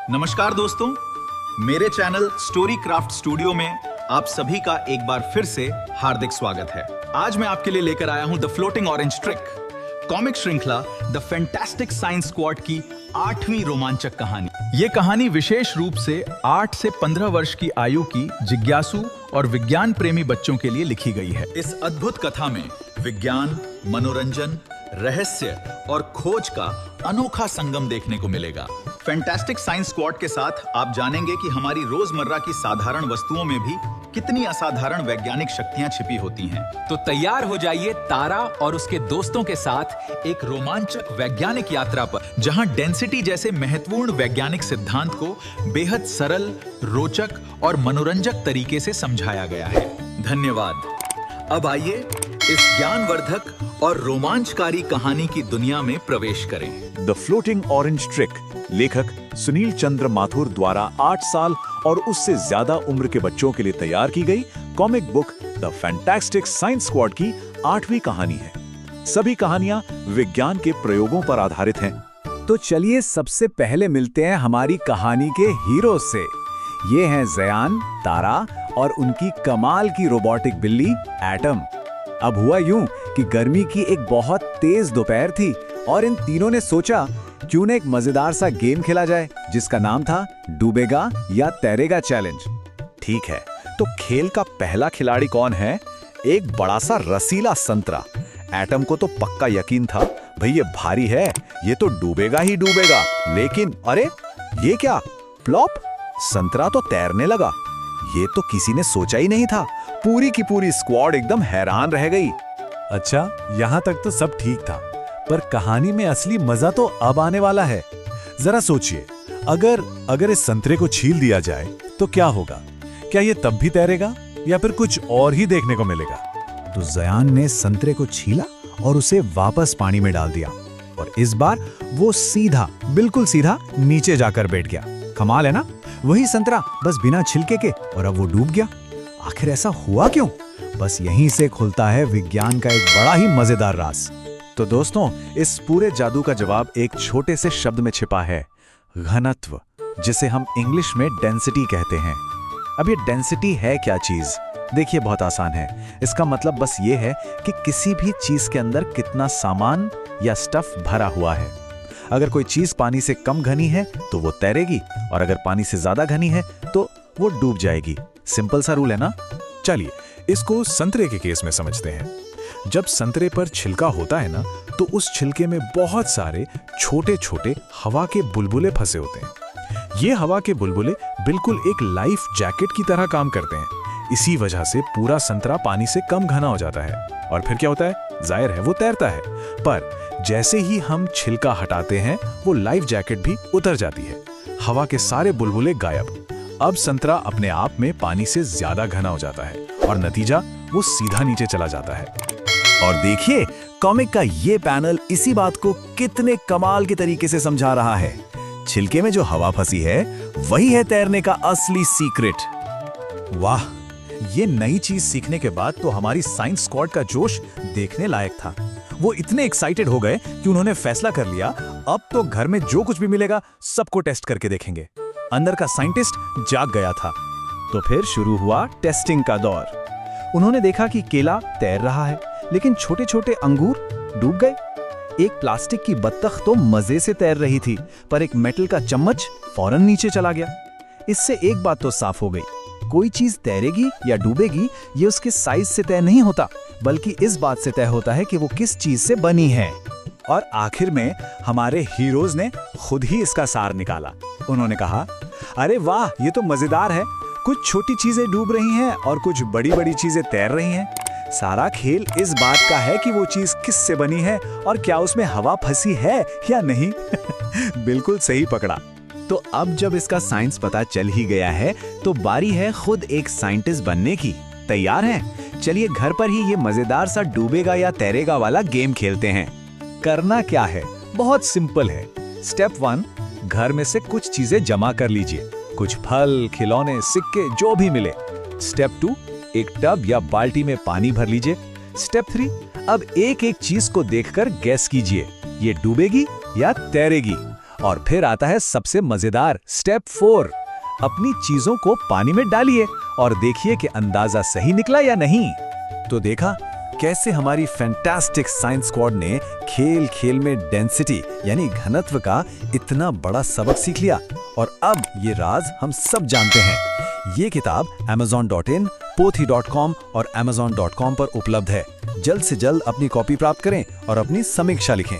नमस्कार दोस्तों, मेरे चैनल स्टोरी क्राफ्ट स्टूडियो में आप सभी का एक बार फिर से हार्दिक स्वागत है। आज मैं आपके लिए लेकर आया हूं the floating orange trick, comic श्रृंखला द फैंटास्टिक साइंस स्क्वाड की 8वीं रोमांचक कहानी। ये कहानी विशेष रूप से 8 से 15 वर्ष की आयु की जिज्ञासु और विज्ञान प्रेमी बच्चों के लिए लिखी गई है। इस अद्भुत कथा में विज्ञान, मनोरंजन, रहस्य और खोज का अनोखा संगम देखने को मिलेगा। फैंटास्टिक साइंस स्क्वाड के साथ आप जानेंगे कि हमारी रोजमर्रा की साधारण वस्तुओं में भी कितनी असाधारण वैज्ञानिक शक्तियां छिपी होती हैं। तो तैयार हो जाइए तारा और उसके दोस्तों के साथ एक रोमांचक वैज्ञानिक यात्रा पर, जहां डेंसिटी जैसे महत्वपूर्ण वैज्ञानिक सिद्धांत को बेहद सरल, रोचक और मनोरंजक तरीके से समझाया गया है। धन्यवाद। अब आइए इस ज्ञानवर्धक और रोमांचकारी कहानी की दुनिया में प्रवेश करें। द फ्लोटिंग ऑरेंज ट्रिक लेखक सुनील चंद्र माथुर द्वारा 8 साल और उससे ज्यादा उम्र के बच्चों के लिए तैयार की गई comic book the fantastic science squad की 8वीं कहानी है। सभी कहानियां विज्ञान के प्रयोगों पर आधारित हैं। तो चलिए सबसे पहले मिलते हैं हमारी कहानी के हीरो से। ये हैं जयान, तारा और उनकी कमाल की रोबोटिक बिल्ली एटम। अब हुआ यूं कि गर्मी की एक बहुत तेज दोपहर थी और इन तीनों ने सोचा क्यों न एक मजेदार सा गेम खेला जाए जिसका नाम था डूबेगा या तैरेगा चैलेंज। ठीक है, तो खेल का पहला खिलाड़ी कौन है? एक बड़ा सा रसीला संतरा। एटम को तो पक्का यकीन था, भाई ये भारी है, ये तो डूबेगा ही डूबेगा। लेकिन अरे ये क्या, प्लॉप! संतरा तो तैरने लगा। ये तो किसी ने सोचा ही नहीं था। पूरी की पूरी स्क्वाड एकदम हैरान रह गई। अच्छा, यहाँ तक तो सब ठीक था, पर कहानी में असली मजा तो अब आने वाला है। जरा सोचिए, अगर इस संतरे को छील दिया जाए तो क्या होगा? क्या ये तब भी तैरेगा या फिर कुछ और ही देखने को मिलेगा? तो जयान ने संतरे को छीला और उसे वापस पानी में डाल दिया और इस बार वो सीधा, बिल्कुल सीधा नीचे जाकर बैठ गया। कमाल है ना, वही संतरा बस बिना छिलके के, और अब वो डूब गया। आखिर ऐसा हुआ क्यों? बस यहीं से खुलता है विज्ञान का एक बड़ा ही मजेदार राज। तो दोस्तों, इस पूरे जादू का जवाब एक छोटे से शब्द में छिपा है, घनत्व, जिसे हम इंग्लिश में डेंसिटी कहते हैं। अब ये डेंसिटी है क्या चीज? देखिए, बहुत आसान है। इसका मतलब बस ये है कि किसी भी चीज के अंदर कितना सामान या स्टफ भरा हुआ है। अगर कोई चीज पानी से कम घनी है तो वो तैरेगी, और अगर पानी से ज्यादा घनी है तो वो डूब जाएगी। सिंपल सा रूल है ना। चलिए इसको संतरे के केस में समझते हैं। जब संतरे पर छिलका होता है ना, तो उस छिलके में बहुत सारे छोटे छोटे हवा के बुलबुले फंसे होते हैं। ये हवा के बुलबुले बिल्कुल एक लाइफ जैकेट की तरह काम करते हैं। इसी वजह से पूरा संतरा पानी से कम घना हो जाता है। और फिर क्या होता है? जाहिर है वो तैरता है। पर जैसे ही हम छिलका हटाते हैं, वो लाइफ जैकेट भी उतर जाती है। हवा के सारे बुलबुले गायब। अब संतरा अपने आप में पानी से ज्यादा घना हो जाता है और नतीजा वो सीधा नीचे चला जाता है। और देखिए, कॉमिक का ये पैनल इसी बात को कितने कमाल के तरीके से समझा रहा है। छिलके में जो हवा फंसी है, वही है तैरने का असली सीक्रेट। वाह, ये नई चीज सीखने के बाद तो हमारी साइंस स्क्वाड का जोश देखने लायक था। वो इतने एक्साइटेड हो गए कि उन्होंने फैसला कर लिया, अब तो घर में जो कुछ भी मिलेगा सबको टेस्ट करके देखेंगे। अंदर का साइंटिस्ट जाग गया था। तो फिर शुरू हुआ टेस्टिंग का दौर। उन्होंने देखा कि केला तैर रहा है, लेकिन छोटे छोटे अंगूर डूब गए। एक प्लास्टिक की बत्तख तो मजे से तैर रही थी, पर एक मेटल का चम्मच फौरन नीचे चला गया। इससे एक बात तो साफ हो गई, कोई चीज तैरेगी या डूबेगी ये उसके साइज से तय नहीं होता, बल्कि इस बात से तय होता है कि वो किस चीज से बनी है। और आखिर में हमारे हीरोज ने खुद ही इसका सार निकाला। उन्होंने कहा, अरे वाह, ये तो मजेदार है। कुछ छोटी चीजें डूब रही हैं और कुछ बड़ी बड़ी चीजें तैर रही हैं। सारा खेल इस बात का है कि वो चीज किससे बनी है और क्या उसमें हवा फंसी है या नहीं। बिल्कुल सही पकड़ा। तो अब जब इसका साइंस पता चल ही गया है, तो बारी है खुद एक साइंटिस्ट बनने की। तैयार हैं? चलिए घर पर ही ये मजेदार सा डूबेगा या तैरेगा वाला गेम खेलते हैं। करना क्या है? बहुत सिंपल है। स्टेप 1, घर में से कुछ चीजें जमा कर लीजिए, कुछ फल, खिलौने, सिक्के, जो भी मिले। स्टेप 2, एक टब या बाल्टी में पानी भर लीजिए। स्टेप 3, अब एक एक चीज को देखकर गैस कीजिए, ये डूबेगी या तैरेगी। और फिर आता है सबसे मजेदार स्टेप 4। अपनी चीजों को पानी में डालिए और देखिए कि अंदाजा सही निकला या नहीं। तो देखा कैसे हमारी फैंटास्टिक साइंस स्क्वाड ने खेल खेल में डेंसिटी यानी घनत्व का इतना बड़ा सबक सीख लिया, और अब ये राज हम सब जानते हैं। ये किताब amazon.in, pothi.com और amazon.com पर उपलब्ध है। जल्द से जल्द अपनी कॉपी प्राप्त करें और अपनी समीक्षा लिखें।